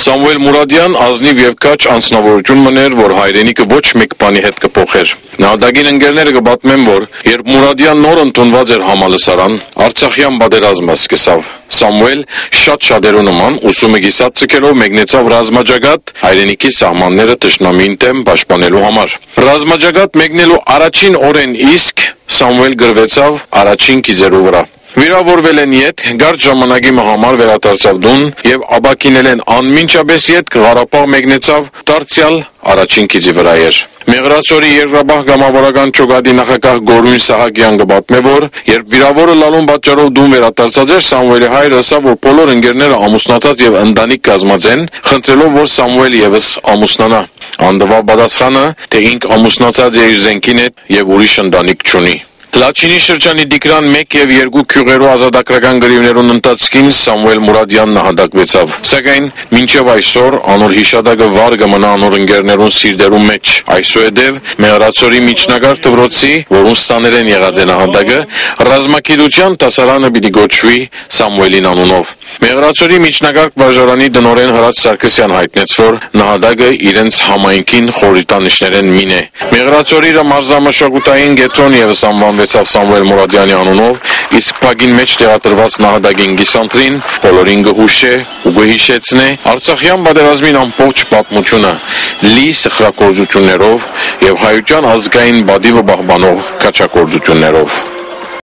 Սամվել Մուրադյան ազնիվ եւ քաչ անձնավորություն մներ, որ հայրենիքը ոչ մեկ բանի հետ կփոխեր։ Նահատակին ընկերները կպատմեն, որ երբ Մուրադյան նոր ընդունված էր համալսարան, Արցախյան պատերազմը սկսավ։ Սամվել շատ շատերու նման ուսումը գիսած ցկելով մեկնեցավ ռազմաջագատ հայրենիքի սահմանները թշնամին դեմ պաշտպանելու համար։ Ռազմաջագատ մեկնելու առաջին օրեն իսկ Սամվել գրվեցավ առաջին քիզերու վրա։ Վիրավորվել են ետ, գարջ ժամանակի համար վերադարձավ դուն եւ աբակինել են անմինչապես ետ Ղարաբաղ մեկնեցավ դարձյալ առաջին քիզի վրա էր։ Մեղրացորի Երկրաբաղ գամավորական ճոգադի նախագահ Գորույն Սահակյան կպատմե, որ երբ վիրավորը լալուն պատճառով դուն վերադարձած էր, Սամվելի հայրը ասավ, որ բոլոր ընկերները ամուսնացած եւ ընտանիք կազմած են, խնդրելով, որ Սամվել եւս ամուսնանա։ Անդվավ պատասխանը, թե ինք ամուսնացած է իր զենքին հետ եւ ուրիշ ընտանիք չունի։ Լաչինի շրջանի Դիկրան 1 եւ 2 քյուղերու ազատագրական գրիվներուն ընթացքին Սամվել Մուրադյան նահատակվեցավ։ Սակայն մինչև այսօր անոր հիշադակը վար կմնա անոր ընկերներուն սիրտերու մեջ։ Այսուհետև Մեղրացորի միջնակարգ դպրոցի, որուն ստաներ են եղած է նահատակը, ռազմագիտության դասարանը պիտի գոչվի Սամվելին անունով։ Մեղրացորի միջնակարգ վարժարանի դնորեն Հրաչ Սարգսյան հայտնեց, որ նահատակը իրենց համայնքին խորհրդանիշներեն մին է։ Մեղրացորի մարզամշակութային գետրոն եւս անվանվեցավ Սամվել Մուրադյանի անունով, իսկ փագին մեջ տեղադրված նահատակին գիսանտրին բոլորին կհուշե ու կհիշեցնե Արցախյան պատերազմին ամբողջ պատմությունը լի սխրագործություններով եւ հայության ազգային բադիվը պահպանող քաջագործություններով։